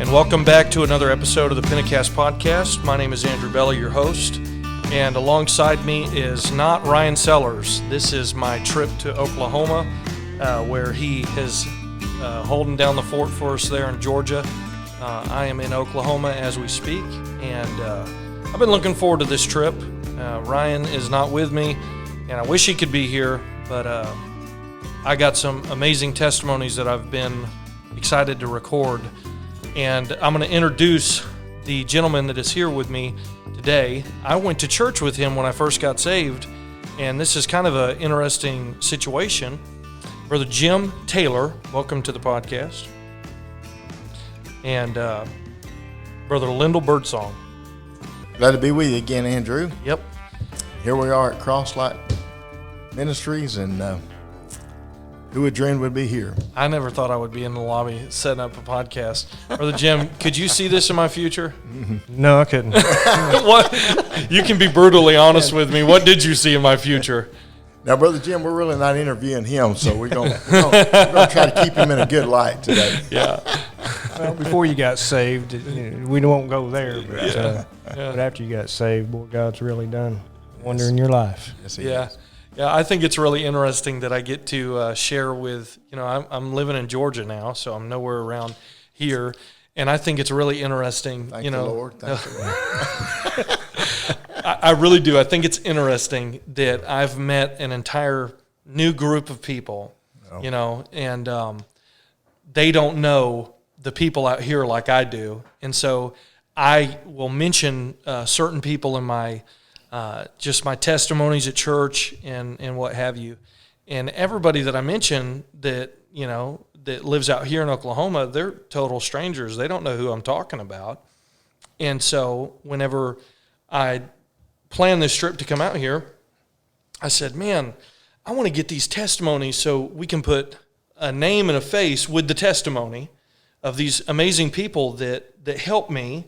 And welcome back to another episode of the Pentecast podcast. My name is Andrew Bella, your host, and alongside me is not Ryan Sellers. This is my trip to Oklahoma, where he is holding down the fort for us there in Georgia. I am in Oklahoma as we speak, and I've been looking forward to this trip. Ryan is not with me, and I wish he could be here, but I got some amazing testimonies that I've been excited to record. And I'm going to introduce the gentleman that is here with me today. I went to church with him when I first got saved, and this is kind of an interesting situation. Brother Jim Taylor, welcome to the podcast. And Brother Lyndall Birdsong. Glad to be with you again, Andrew. Yep. Here we are at Crosslight Ministries, and who would dream we'd be here? I never thought I would be in the lobby setting up a podcast. Brother Jim, could you see this in my future? No, I couldn't. What? You can be brutally honest with me. What did you see in my future? Now, Brother Jim, we're really not interviewing him, so we're going to try to keep him in a good light today. Yeah. Well, before you got saved, we won't go there, but after you got saved, boy, God's really done a wonder in your life. Yes, he Yeah. is. Yeah, I think it's really interesting that I get to share with, I'm living in Georgia now, so I'm nowhere around here. And I think it's really interesting. Thank the Lord. Thank the Lord. I really do. I think it's interesting that I've met an entire new group of people, and they don't know the people out here like I do. And so I will mention certain people in my just my testimonies at church and what have you. And everybody that I mention that lives out here in Oklahoma, they're total strangers. They don't know who I'm talking about. And so whenever I planned this trip to come out here, I said, man, I want to get these testimonies so we can put a name and a face with the testimony of these amazing people that helped me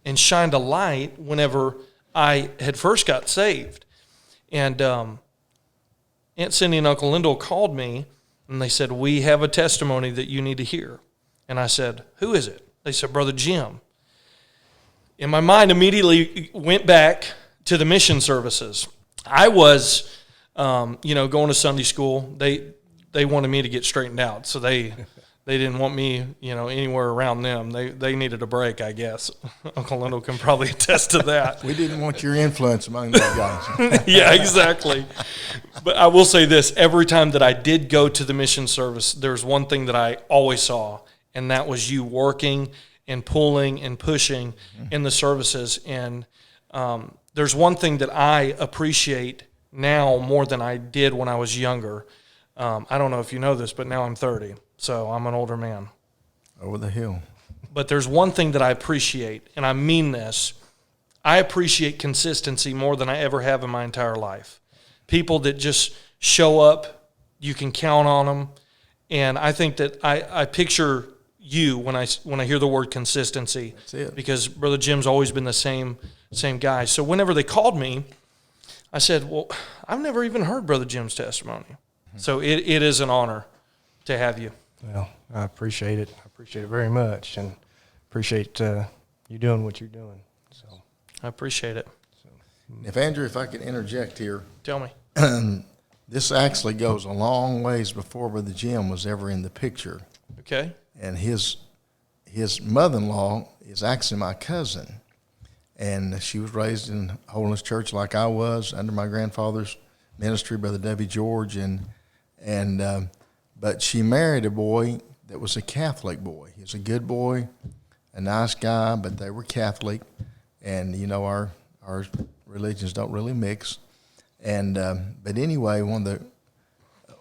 and shined a light whenever I had first got saved. And Aunt Cindy and Uncle Lyndall called me, and they said, we have a testimony that you need to hear. And I said, who is it? They said, Brother Jim. And my mind immediately went back to the mission services. I was, going to Sunday school. They wanted me to get straightened out, so they didn't want me, anywhere around them. They needed a break, I guess. Uncle Lyndall can probably attest to that. We didn't want your influence among those guys. Yeah, exactly. But I will say this. Every time that I did go to the mission service, there's one thing that I always saw, and that was you working and pulling and pushing in the services. And there's one thing that I appreciate now more than I did when I was younger. I don't know if you know this, but now I'm 30. So I'm an older man. Over the hill. But there's one thing that I appreciate, and I mean this. I appreciate consistency more than I ever have in my entire life. People that just show up, you can count on them. And I think that I picture you when I hear the word consistency. That's it. Because Brother Jim's always been the same guy. So whenever they called me, I said, well, I've never even heard Brother Jim's testimony. So it is an honor to have you. Well, I appreciate it. I appreciate it very much, and appreciate you doing what you're doing. So I appreciate it. If I could interject here. Tell me. This actually goes a long ways before Brother Jim was ever in the picture. Okay. And his mother-in-law is actually my cousin. And she was raised in Holiness Church like I was, under my grandfather's ministry, Brother W. George, but she married a boy that was a Catholic boy. He was a good boy, a nice guy, but they were Catholic, and our religions don't really mix. And but anyway, one of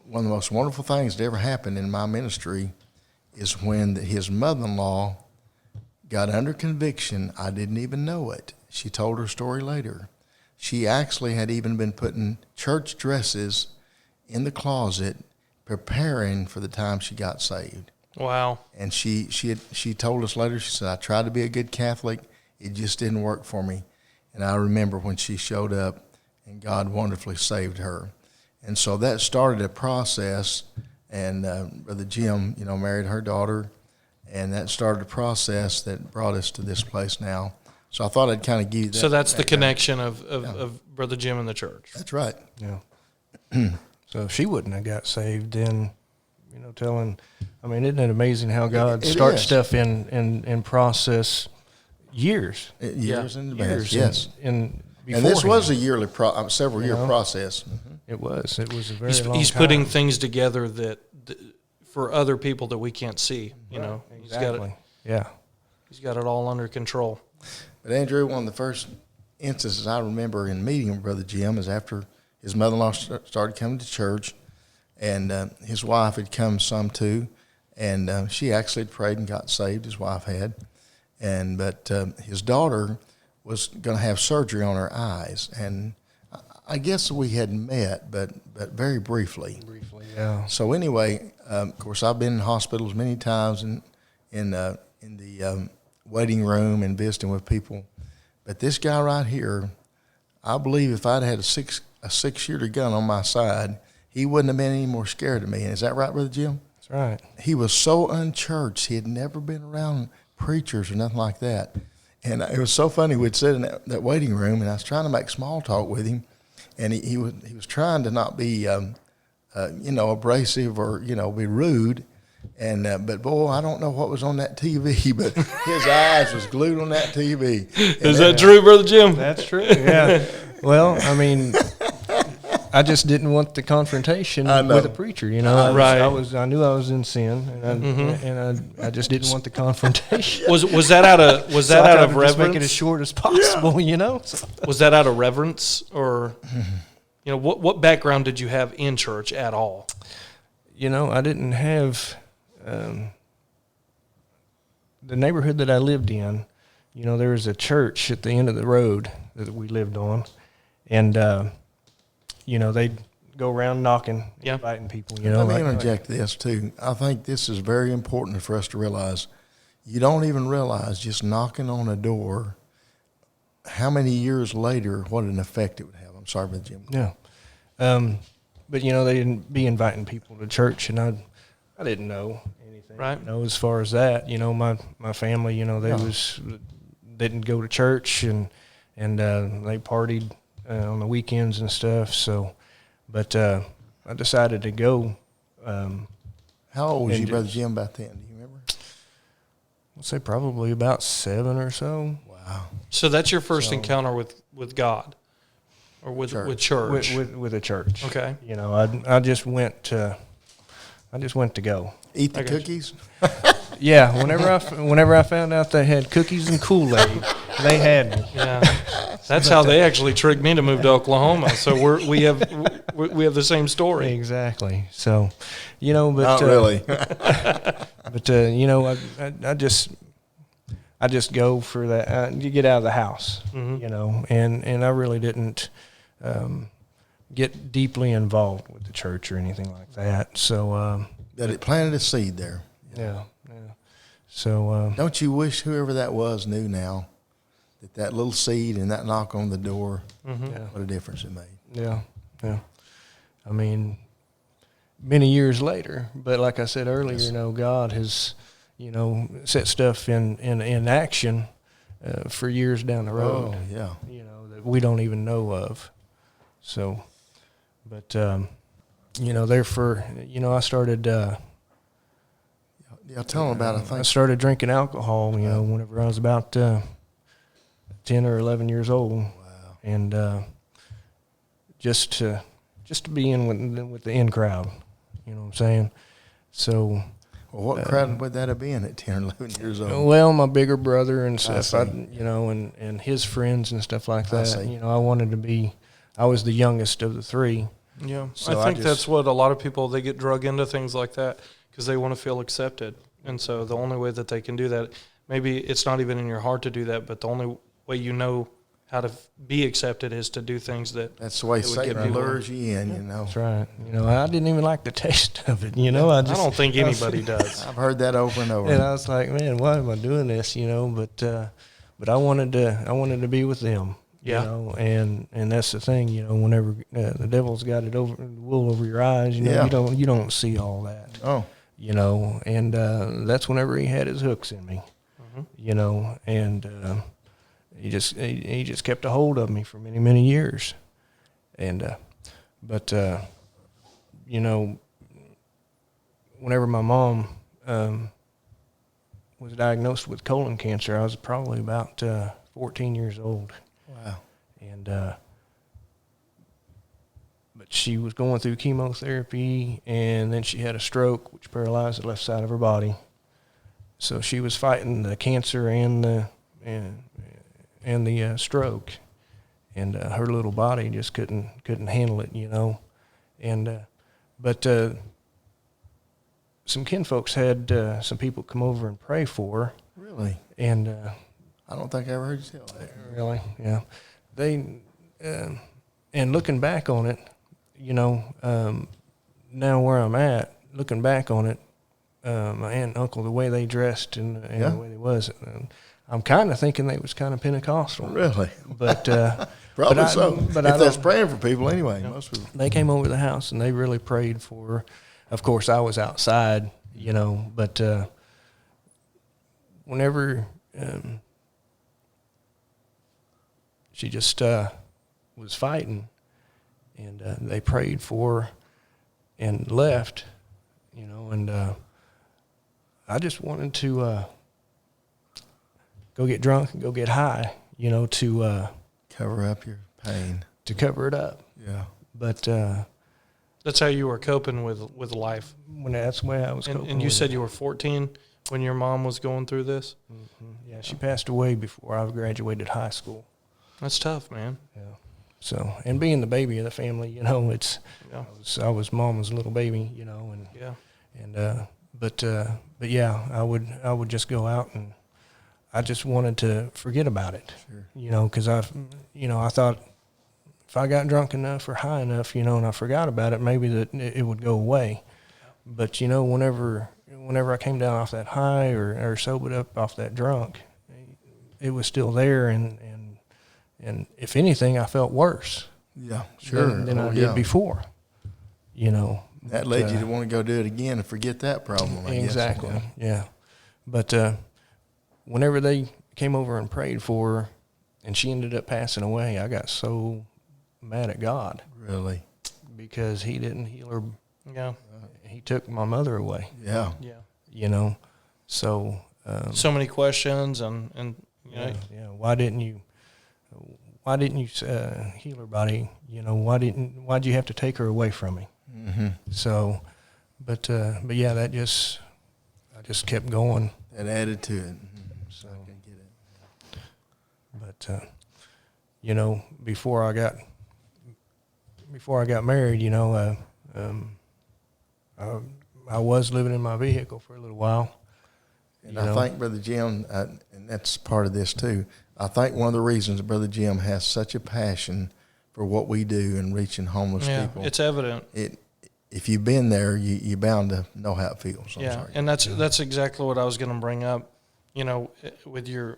the most wonderful things that ever happened in my ministry is when his mother-in-law got under conviction. I didn't even know it. She told her story later. She actually had even been putting church dresses in the closet, preparing for the time she got saved. Wow. And she told us later, she said, I tried to be a good Catholic. It just didn't work for me. And I remember when she showed up and God wonderfully saved her. And so that started a process. And Brother Jim, married her daughter. and that started a process that brought us to this place now. So I thought I'd kind of give you that. So that's the connection of Brother Jim and the church. That's right. Yeah. So if she wouldn't have got saved, then, isn't it amazing how God starts stuff in process years? Years in advance, yes. And this was a yearly, several year process. Mm-hmm. It was a very long time. He's putting things together that for other people that we can't see, Exactly. He's got it all under control. But Andrew, one of the first instances I remember in meeting with Brother Jim is after his mother-in-law started coming to church, and his wife had come some too, and she actually prayed and got saved. His wife had, but his daughter was going to have surgery on her eyes, and I guess we had met, but very briefly. Briefly, yeah. So anyway, of course, I've been in hospitals many times in the waiting room and visiting with people, but this guy right here, I believe if I'd had a 6-shooter gun on my side, he wouldn't have been any more scared of me. And is that right, Brother Jim? That's right. He was so unchurched. He had never been around preachers or nothing like that. And it was so funny. We'd sit in that waiting room, and I was trying to make small talk with him, and he was trying to not be, abrasive or be rude. And but boy, I don't know what was on that TV, but his eyes was glued on that TV. Is that true, Brother Jim? That's true. Yeah. Well, I just didn't want the confrontation with a preacher. Right. I knew I was in sin, and I just didn't want the confrontation. Was that out of reverence? Just make it as short as possible. Yeah. Was that out of reverence, or what background did you have in church at all? I didn't have the neighborhood that I lived in. There was a church at the end of the road that we lived on, and they'd go around knocking, inviting people. Let me interject this too. I think this is very important for us to realize. You don't even realize just knocking on a door, how many years later, what an effect it would have. I'm sorry, Brother Jim. Yeah. But they didn't be inviting people to church, and I didn't know anything. Right. As far as that, my family, they didn't go to church, and they partied on the weekends and stuff. So, but I decided to go. How old was you, Brother Jim, back then? Do you remember? I'd say probably about 7 or so. Wow. So that's your first encounter with God, or with church? With a church. Okay. I just went to go. Eat the cookies? Yeah. Whenever I found out they had cookies and Kool-Aid, they had me. Yeah. That's how they actually tricked me to move to Oklahoma. So we have the same story. Exactly. So, but not really. But I just go for that. You get out of the house, and I really didn't get deeply involved with the church or anything like that. So that it planted a seed there. Yeah. So don't you wish whoever that was knew now that little seed and that knock on the door, what a difference it made. Yeah. Many years later, but like I said earlier, God has, set stuff in action for years down the road. Oh, yeah. That we don't even know of. So, but therefore, I started. Tell them about it. I started drinking alcohol, whenever I was about 10 or 11 years old. Wow. And just to be in with the in crowd, you know what I'm saying? So. Well, what crowd would that have been at 10 or 11 years old? Well, my bigger brother and stuff, and his friends and stuff like that. I wanted to be. I was the youngest of the three. Yeah, so I think that's what a lot of people, they get drug into things like that because they want to feel accepted. And so the only way that they can do that, maybe it's not even in your heart to do that, but the only way how to be accepted is to do things that's the way Satan lures you in, That's right. I didn't even like the taste of it, I don't think anybody does. I've heard that over and over. And I was like, man, why am I doing this, but I wanted to be with them. Yeah. And that's the thing, whenever the devil's got the wool over your eyes, you don't see all that. Oh. you know, and that's whenever he had his hooks in me, you know, and he just kept a hold of me for many, many years. And but you know, whenever my mom was diagnosed with colon cancer, I was probably about 14 years old. Wow. And but she was going through chemotherapy, and then she had a stroke, which paralyzed the left side of her body. So she was fighting the cancer and the stroke, and her little body just couldn't handle it, you know. And but some kinfolks had some people come over and pray for her. Really? And I don't think I ever heard you tell that. really, yeah. They and looking back on it, you know, now where I'm at, looking back on it, my aunt and uncle, the way they dressed and the way they was, I'm kind of thinking they was kind of Pentecostal. Really? But Probably so. But if I that's don't- praying for people anyway, most people. They came over to the house and they really prayed for her. Of course, I was outside, you know, but whenever she just was fighting, and they prayed for her and left, you know, and I just wanted to go get drunk and go get high, you know, to Cover up your pain. cover it up. Yeah. But That's how you were coping with life. when that's the way I was coping. And you with said it. you were 14 when your mom was going through this? Yeah, she passed away before I graduated high school. That's tough, man. Yeah. So, and being the baby of the family, you know, it's Yeah. I was mama's little baby, you know, and Yeah. but yeah, I would just go out, and I just wanted to forget about it, Sure. you know, because I thought if I got drunk enough or high enough, you know, and I forgot about it, maybe that it would go away. But you know, whenever I came down off that high or sobered up off that drunk, it was still there, and if anything, I felt worse. Yeah. Sure. than I Oh, did yeah. before. You know, That led you to want to go do it again and forget that problem. I guess. exactly. Yeah. Yeah. But whenever they came over and prayed for her, and she ended up passing away, I got so mad at God Really. because He didn't heal her. Yeah. He took my mother away. Yeah. Yeah. You know, so So many questions and you know, yeah. Why'd you heal her body? You know, why'd you have to take her away from me? Mm-hmm. So, but yeah, I just kept going. That added to it. So, I can get it. but you know, before I got married, you know, I was living in my vehicle for a little while. And You I know? think Brother Jim, and that's part of this too, I think one of the reasons that Brother Jim has such a passion for what we do in reaching homeless yeah, people, it's evident. if you've been there, you're bound to know how it feels. I'm Yeah, sorry. and that's exactly what I was going to bring up. You know, with your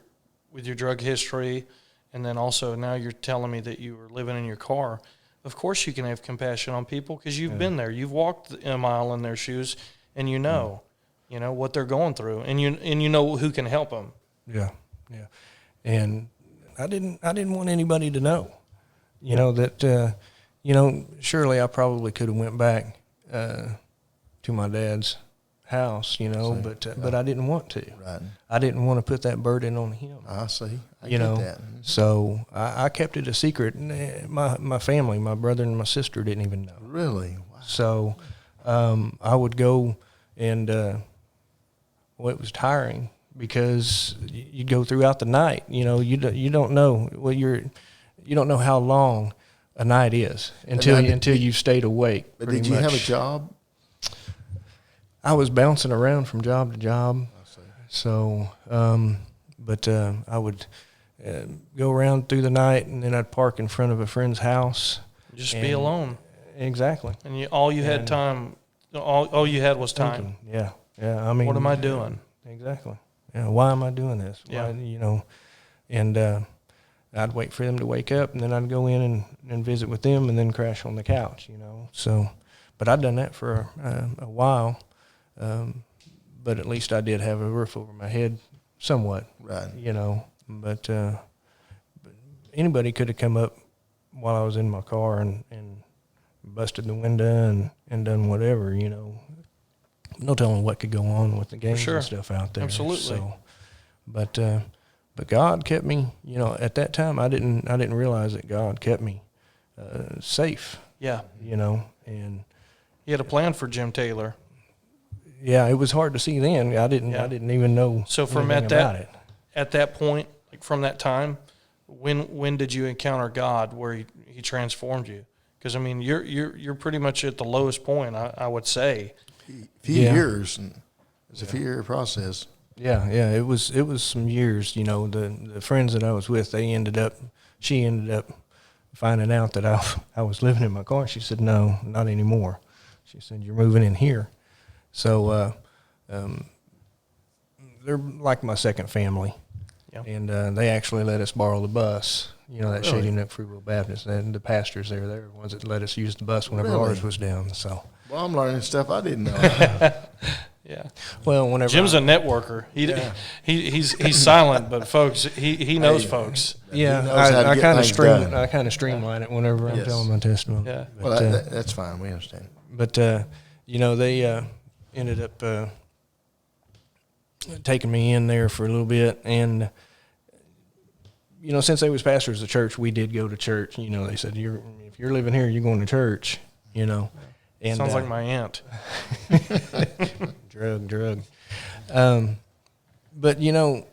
drug history, and then also now you're telling me that you were living in your car. Of course, you can have compassion on people because you've been there. You've walked a mile in their shoes, and you know what they're going through, and you know who can help them. Yeah, yeah. And I didn't want anybody to know, you know, that, you know, surely I probably could have went back to my dad's house, you know, See, but I didn't want to. Right. I didn't want to put that burden on him. I see. I You get know, that. so I kept it a secret. My family, my brother and my sister didn't even know. Really? Wow. So I would go and, well, it was tiring because you'd go throughout the night. You know, you don't know you don't know how long a night is until you've stayed awake. But pretty did you have a much. job? I was bouncing around from job to job. I see. So, but I would go around through the night, and then I'd park in front of a friend's house. Just And- be alone, Exactly. and all you had time. All you had was time. Thinking, yeah. I mean, What am I doing? Exactly. Yeah. Why am I doing this? Yeah. Why, you know, and I'd wait for them to wake up, and then I'd go in and visit with them, and then crash on the couch. You know. So, but I'd done that for a while. but at least I did have a roof over my head, somewhat. Right. You know, but anybody could have come up while I was in my car and busted the window and done whatever, you know. No telling what could go on with the gangs and stuff out there. Absolutely. So, but God kept me, you know, at that time I didn't realize that God kept me safe. Yeah. You know, and You had a plan for Jim Taylor. yeah, it was hard to see then. I didn't even know So from anything about it. at that point, like from that time, when did you encounter God where he transformed you? Because I mean, you're pretty much at the lowest point, I would say. A few years, and it's a few year process. Yeah, it was some years. You know, the friends that I was with, she ended up finding out that I was living in my car. She said, "No, not anymore." She said, "You're moving in here." So they're like my second family, and they actually let us borrow the bus. You know, that Really? Shady Nook Free Will Baptist, and the pastors there, they're the ones that let us use the bus whenever Really? ours was down. So, Well, I'm learning stuff I didn't know. Yeah. well, whenever Jim's a networker. He's silent, but folks, he knows folks. yeah, knows how to I get kind of things done. I kind of streamline it whenever I'm Yes. telling my testimony. Yeah. But, Well, that's fine. We understand. But you know, they ended up taking me in there for a little bit, and you know, since they was pastors of the church, we did go to church. You know, they said, if you're living here, you're going to church. You know, and Sounds like my aunt. drug. But you know,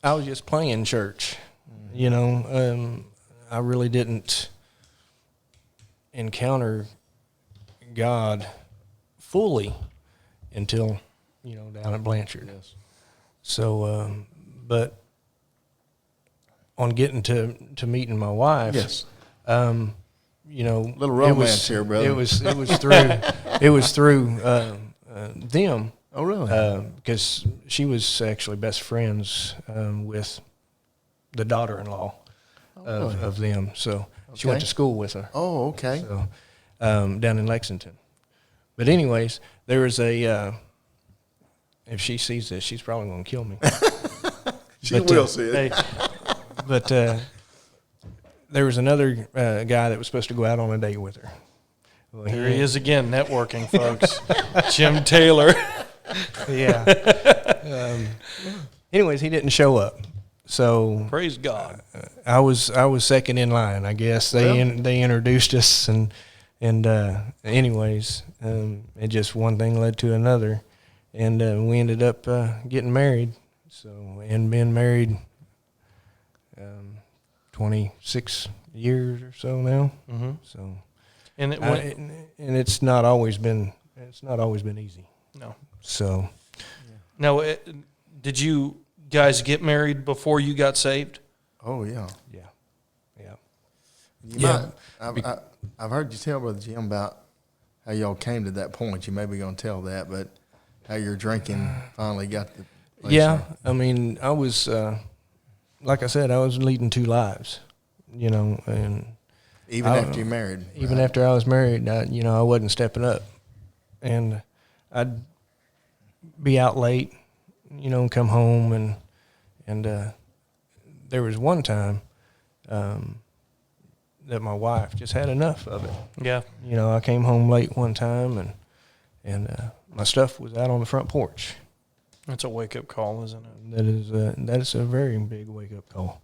I was just playing church. You know, I really didn't encounter God fully until, you know, down at Blanchard. Yes. So, but on getting to meeting my wife, Yes. you know, Little romance here, brother. It was through them. Oh, really? Because she was actually best friends with the daughter-in-law of them. So she went Okay. to school with her. Oh, okay. So, down in Lexington. But anyways, there was a, if she sees this, she's probably going to kill me. She but, will see it. Hey, But there was another guy that was supposed to go out on a date with her. Well, here he is again, networking, folks. Jim Taylor. Yeah. Anyways, he didn't show up. So Praise God. I was second in line, I guess. They introduced us, and anyways, it just one thing led to another, and we ended up getting married. So, and been married 26 years or so now. Mm-hmm. So, And it went, and it's not always been easy. no. So, Now, did you guys get married before you got saved? Oh, yeah. yeah. You Yeah. might, I've heard you tell Brother Jim about how y'all came to that point. You may be going to tell that, but how your drinking finally got the place Yeah, there. I mean, I was, like I said, I was leading two lives, you know, and Even I- after you married. even right? after I was married, I wasn't stepping up, and I'd be out late, you know, come home, and there was one time that my wife just had enough of it. Yeah. You know, I came home late one time, and my stuff was out on the front porch. That's a wake-up call, isn't it? That is a very big wake-up call.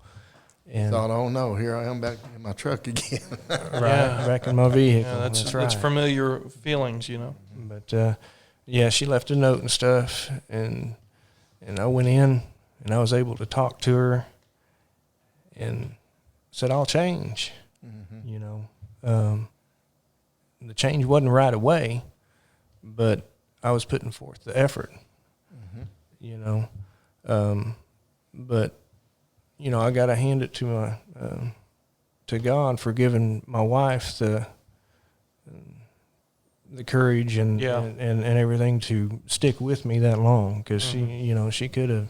And Thought, oh, no, here I am back in my truck again. Yeah. back in my vehicle. Yeah, that's right. familiar feelings, you know. But yeah, she left a note and stuff, and I went in, and I was able to talk to her, and said, "I'll change." Mm-hmm. You know, the change wasn't right away, but I was putting forth the effort. Mm-hmm. You know, but you know, I got to hand it to my to God for giving my wife the courage and everything to stick with me that long, because she could have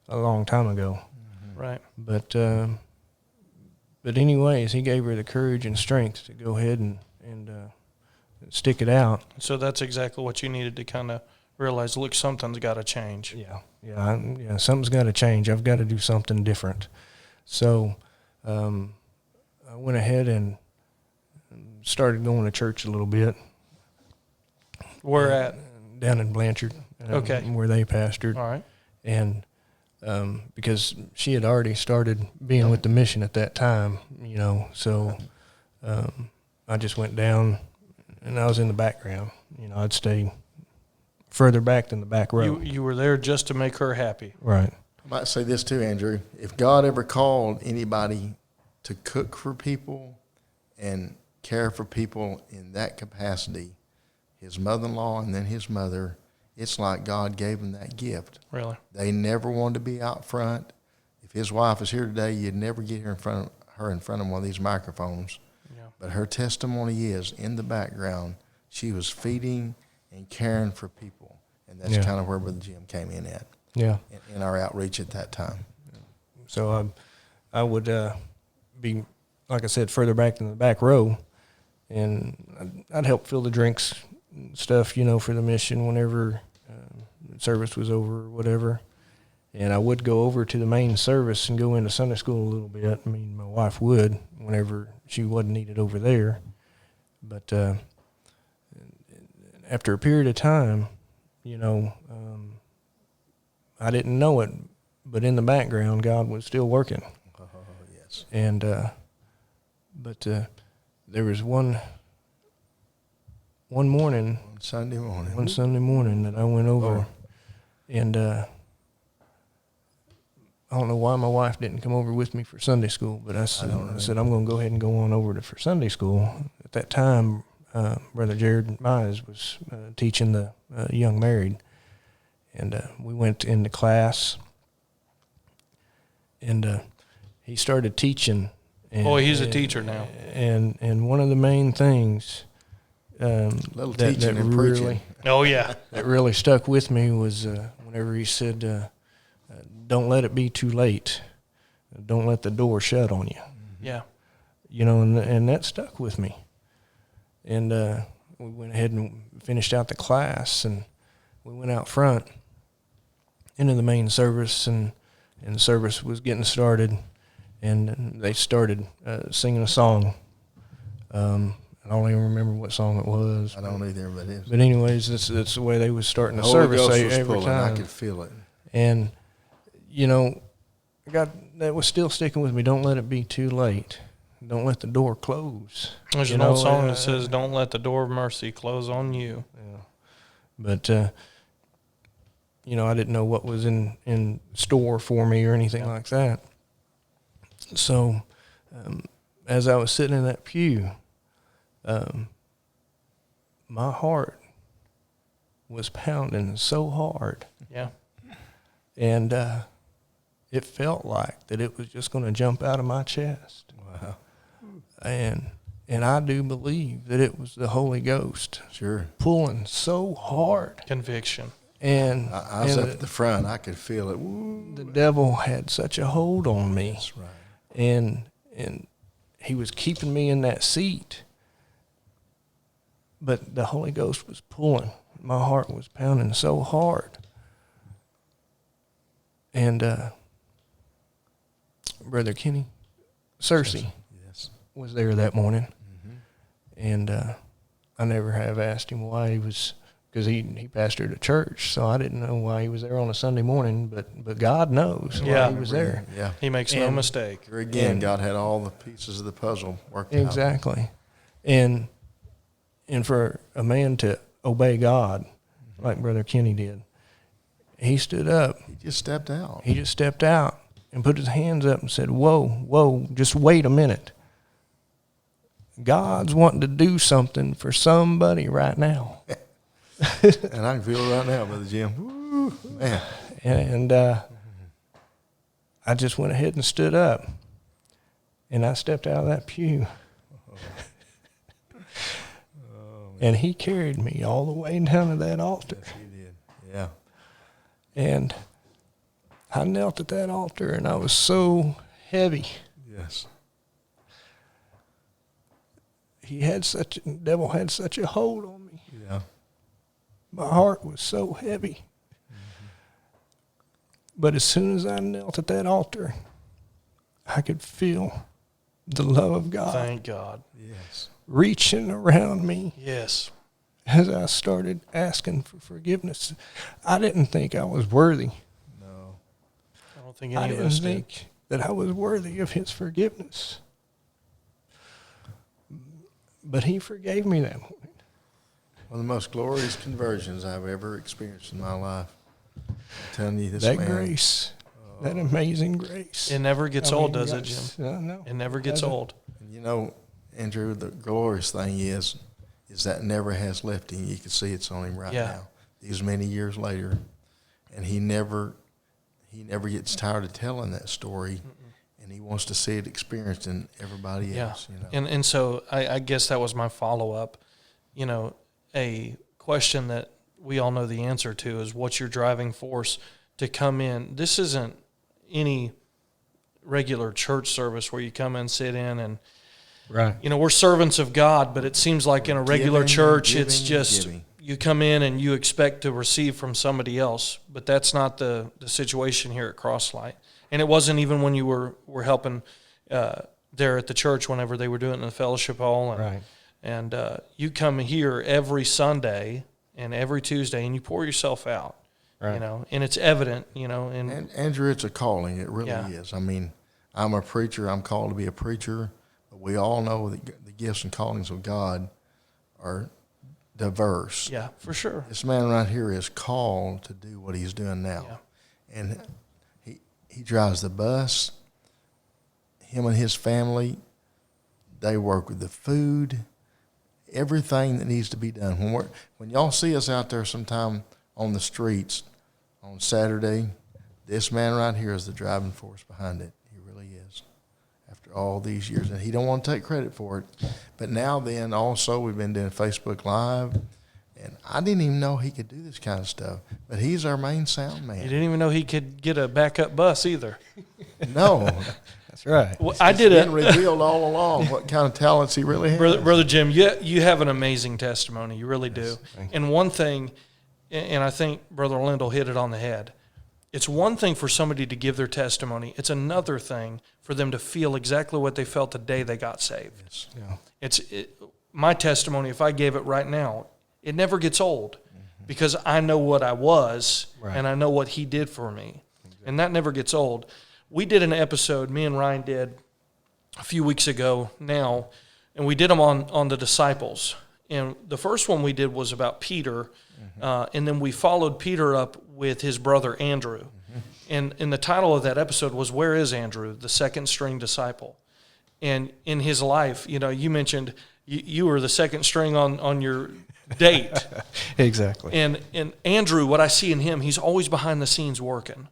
a long time ago. Right. But anyways, he gave her the courage and strength to go ahead and stick it out. So that's exactly what you needed to kind of realized, look, something's got to change. Yeah, something's got to change. I've got to do something different. So I went ahead and started going to church a little bit. Where at? Down in Blanchard. Okay. Where they pastored. All right. And because she had already started being with the mission at that time, so I just went down, and I was in the background. I'd stay further back than the back row. You were there just to make her happy. Right. I might say this too, Andrew. If God ever called anybody to cook for people and care for people in that capacity, his mother-in-law and then his mother, it's like God gave them that gift. Really? They never wanted to be out front. If his wife was here today, you'd never get her in front of one of these microphones. Yeah. But her testimony is, in the background, she was feeding and caring for people. And that's kind of where Brother Jim came in at. Yeah. In our outreach at that time. So I would be, like I said, further back than the back row, and I'd help fill the drinks and stuff, for the mission whenever service was over or whatever. And I would go over to the main service and go into Sunday school a little bit. I mean, my wife would whenever she wasn't needed over there. But after a period of time, I didn't know it, but in the background, God was still working. Oh, yes. And but there was one morning, one Sunday morning that I went over, and I don't know why my wife didn't come over with me for Sunday school, but I said I'm going to go ahead and go on over for Sunday school. At that time, Brother Jared Mize was teaching the young married, and we went into class, and he started teaching. Boy, he's a teacher now. And one of the main things Little teaching and preaching. Oh, yeah. that really stuck with me was whenever he said, don't let it be too late. Don't let the door shut on you. Yeah. And that stuck with me. And we went ahead and finished out the class, and we went out front into the main service, and the service was getting started, and they started singing a song. I don't even remember what song it was. I don't either, but it was. But anyways, that's the way they was starting the Holy service Ghost was every pulling. time. I could feel it. And, God, that was still sticking with me. Don't let it be too late. Don't let the door close. There's an old song that says, don't let the door of mercy close on you. Yeah. But, I didn't know what was in store for me or anything like that. So, as I was sitting in that pew, my heart was pounding so hard. Yeah. And it felt like that it was just going to jump out of my chest. Wow. And I do believe that it was the Holy Ghost. Sure. Pulling so hard. Conviction. And I was up at the front. I could feel it. Woo. The devil had such a hold on me. That's right. And he was keeping me in that seat. But the Holy Ghost was pulling. My heart was pounding so hard. And Brother Kenny Cersei was there that morning. Mm-hmm. And I never have asked him why he was, because he pastored a church, so I didn't know why he was there on a Sunday morning, but God knows why he was there. Yeah. He makes no mistake. Here again, God had all the pieces of the puzzle worked out. Exactly. And for a man to obey God, like Brother Kenny did, he stood up. He just stepped out. He just stepped out and put his hands up and said, whoa, just wait a minute. God's wanting to do something for somebody right now. And I can feel it right now, Brother Jim. Woo, man. And I just went ahead and stood up. And I stepped out of that pew. And he carried me all the way down to that altar. Yes, he did. Yeah. And I knelt at that altar, and I was so heavy. Yes. The devil had such a hold on me. Yeah. My heart was so heavy. But as soon as I knelt at that altar, I could feel the love of God. Thank God. Yes. Reaching around me. Yes. As I started asking for forgiveness. I didn't think I was worthy. No. I don't think I any of didn't us did. think that I was worthy of his forgiveness. But he forgave me that morning. One of the most glorious conversions I've ever experienced in my life. I'm telling you, this That man. grace, that amazing grace. It never gets I mean, old, does it, guys, Jim? no. It never gets old. And you know, Andrew, the glorious thing is that never has left him. You can see it's on him right now. These many years later, and he never gets tired of telling that story. And he wants to see it experienced in everybody else. You know? And so I guess that was my follow-up. You know, a question that we all know the answer to is, what's your driving force to come in? This isn't any regular church service where you come in, sit in, and, Right. you know, we're servants of God, but it seems like in a regular church, it's giving, just giving. you come in and you expect to receive from somebody else. But that's not the situation here at Crosslight. And it wasn't even when you were helping there at the church whenever they were doing it in the fellowship hall. And, Right. And you come here every Sunday and every Tuesday, and you pour yourself out, Right. you know, and it's evident, you know. And Andrew, it's a calling. It really is. I mean, I'm a preacher. I'm called to be a preacher. But we all know that the gifts and callings of God are diverse. Yeah, for sure. This man right here is called to do what he's doing now. Yeah. And he drives the bus. Him and his family, they work with the food, everything that needs to be done. When y'all see us out there sometime on the streets on Saturday, this man right here is the driving force behind it. He really is. After all these years, and he don't want to take credit for it. But now then, also, we've been doing Facebook Live, and I didn't even know he could do this kind of stuff. But he's our main sound man. You didn't even know he could get a backup bus either. No. That's right. Well, It's been revealed all along what kind of talents he really has. Brother Jim, you have an amazing testimony. You really do. And one thing, and I think Brother Lindell hit it on the head, it's one thing for somebody to give their testimony. It's another thing for them to feel exactly what they felt the day they got saved. Yeah. My testimony, if I gave it right now, it never gets old because I know what I was and I know what he did for me. And that never gets old. We did an episode, me and Ryan did a few weeks ago now, and we did them on the disciples. And the first one we did was about Peter, and then we followed Peter up with his brother Andrew. And the title of that episode was, Where is Andrew, the second string disciple? And in his life, you know, you mentioned you were the second string on your date. Exactly. And Andrew, what I see in him, he's always behind the scenes working.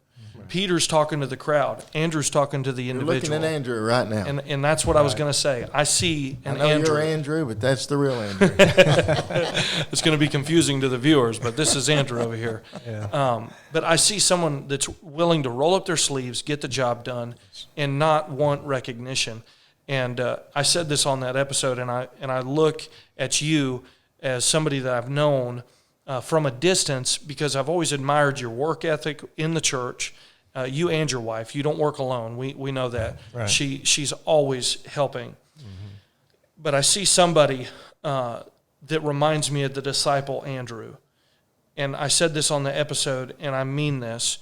Peter's talking to the crowd. Andrew's talking to the individual. You're looking at Andrew right now. And that's what I was going to say. I see an I know Andrew. you're Andrew, but that's the real Andrew. It's going to be confusing to the viewers, but this is Andrew over here. Yeah. But I see someone that's willing to roll up their sleeves, get the job done, and not want recognition. And I said this on that episode, and I look at you as somebody that I've known from a distance because I've always admired your work ethic in the church. You and your wife, you don't work alone. We know that. Right. She's always helping. But I see somebody that reminds me of the disciple Andrew. And I said this on the episode, and I mean this.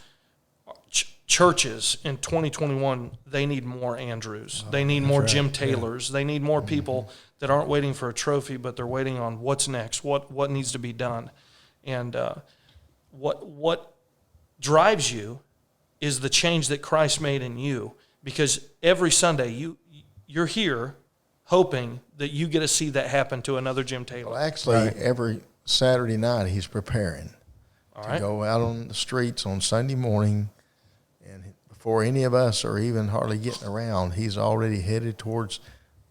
Churches in 2021, they need more Andrews. They need more Jim Taylors. They need more people that aren't waiting for a trophy, but they're waiting on what's next, what needs to be done. And what drives you is the change that Christ made in you. Because every Sunday, you're here hoping that you get to see that happen to another Jim Taylor. Well, actually, every Saturday night he's preparing to go out on the streets on Sunday morning, and before any of us are even hardly getting around, he's already headed towards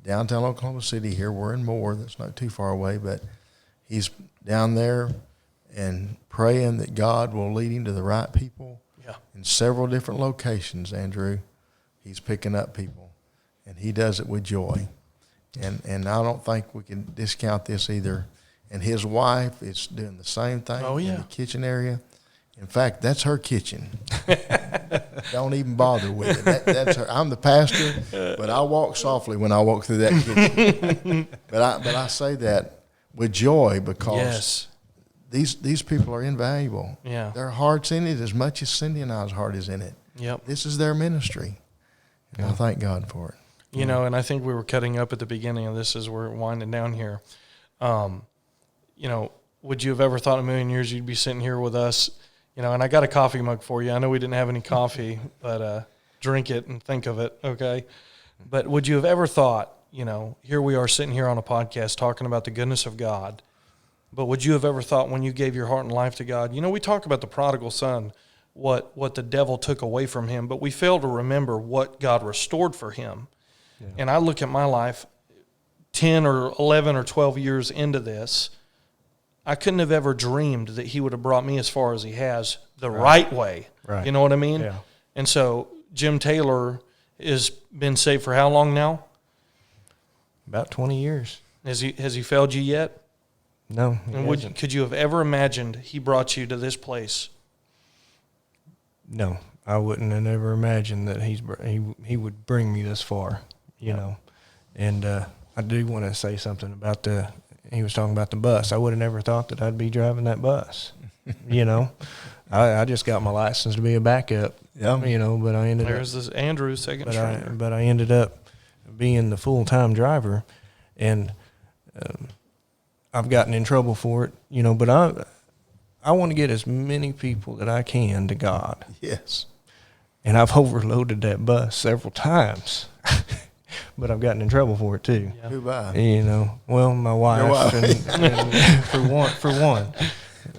downtown Oklahoma City. Here we're in Moore. That's not too far away, but he's down there and praying that God will lead him to the right people. In several different locations, Andrew, he's picking up people, and he does it with joy. And I don't think we can discount this either. And his wife is doing the same thing in the kitchen area. In fact, that's her kitchen. Don't even bother with it. That's her. I'm the pastor, but I walk softly when I walk through that kitchen. But I say that with joy because these people are invaluable. Yeah. Their heart's in it as much as Cindy and I's heart is in it. Yep. This is their ministry. And I thank God for it. You know, and I think we were cutting up at the beginning of this as we're winding down here. You know, would you have ever thought in a million years you'd be sitting here with us? You know, and I got a coffee mug for you. I know we didn't have any coffee, but drink it and think of it, okay? But would you have ever thought, you know, here we are sitting here on a podcast talking about the goodness of God, but would you have ever thought when you gave your heart and life to God, you know, we talk about the prodigal son, what the devil took away from him, but we fail to remember what God restored for him. Yeah. And I look at my life 10 or 11 or 12 years into this, I couldn't have ever dreamed that he would have brought me as far as he has the right way. Right. You know what I mean? Yeah. And so Jim Taylor has been saved for how long now? About 20 years. Has he failed you yet? No. And could you have ever imagined he brought you to this place? No, I wouldn't have ever imagined that he would bring me this far, you know. And I do want to say something about he was talking about the bus. I would have never thought that I'd be driving that bus, you know. I just got my license to be a backup, you know, but I ended There's this Andrew, second stringer. But I ended up being the full-time driver, and I've gotten in trouble for it, you know, but I want to get as many people that I can to God. Yes. And I've overloaded that bus several times. But I've gotten in trouble for it too. Yeah. Who by? You know, well, my wife, and for one.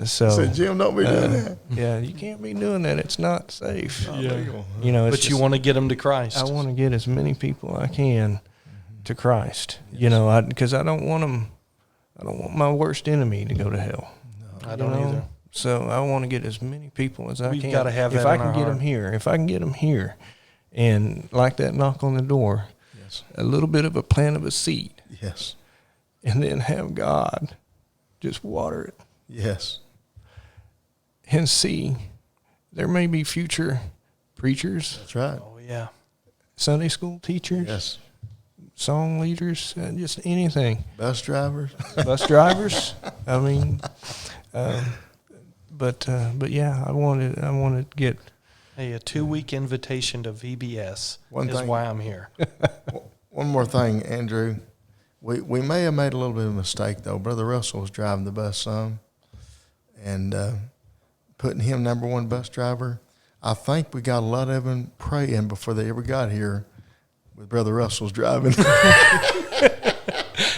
So Jim, don't be doing that. Yeah, you can't be doing that. It's not safe. Legal. You know, but you want to get them to Christ. I want to get as many people I can to Christ. Yes. You know, because I don't want them. I don't want my worst enemy to go to hell. No, I don't either. So I want to get as many people as I can. We've got to have that if I can get them here, if I can get them here, and like that knock on the door. A little bit of a plant of a seed. Yes. And then have God just water it. Yes. And see, there may be future preachers. That's right. Oh, yeah. Sunday school teachers. Yes. Song leaders, just anything. Bus drivers. Bus drivers. I mean, but yeah, I want to get. Hey, a 2-week invitation to VBS is why I'm here. One more thing, Andrew. We may have made a little bit of a mistake, though. Brother Russell was driving the bus some, and putting him number one bus driver. I think we got a lot of them praying before they ever got here with Brother Russell's driving.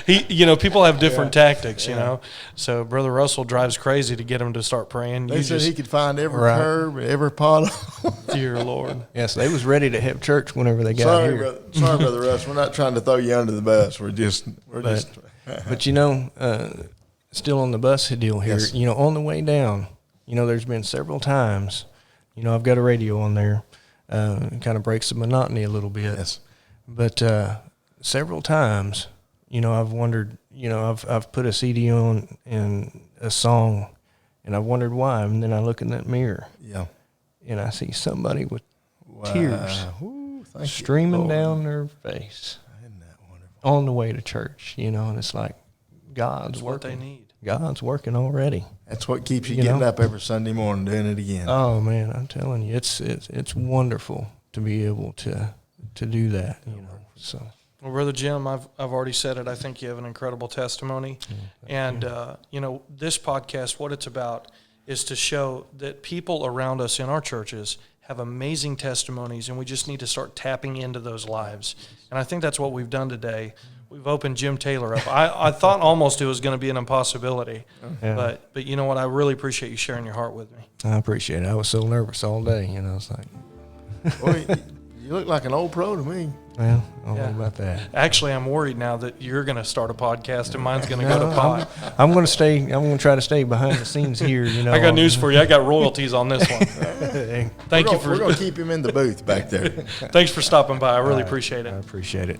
People have different tactics, you know. So Brother Russell drives crazy to get him to start praying. They said he could find every curb, every pothole. Dear Lord. Yes, they was ready to have church whenever they got here. Sorry, Brother Russ. We're not trying to throw you under the bus. We're just. But you know, still on the bus deal here. Yes. You know, on the way down, you know, there's been several times. You know, I've got a radio on there. It kind of breaks the monotony a little bit. Yes. But several times. You know, I've wondered, you know, I've put a CD on and a song, and I've wondered why. And then I look in that mirror. Yeah. And I see somebody with tears streaming down their face. Isn't that wonderful? On the way to church, you know, and it's like God's working. What they need. God's working already. That's what keeps you getting up every Sunday morning doing it again. Oh, man, I'm telling you, it's wonderful to be able to do that, you know, so. Well, Brother Jim, I've already said it. I think you have an incredible testimony. And, you know, this podcast, what it's about is to show that people around us in our churches have amazing testimonies, and we just need to start tapping into those lives. And I think that's what we've done today. We've opened Jim Taylor up. I thought almost it was going to be an impossibility. Yeah. But you know what? I really appreciate you sharing your heart with me. I appreciate it. I was so nervous all day, you know. It's like... Boy, you look like an old pro to me. Well, I don't know about that. Actually, I'm worried now that you're going to start a podcast and mine's going to go to pot. I'm going to try to stay behind the scenes here. You know, I got news for you. I got royalties on this one. We're going to keep him in the booth back there. Thanks for stopping by. I really appreciate it. I appreciate it.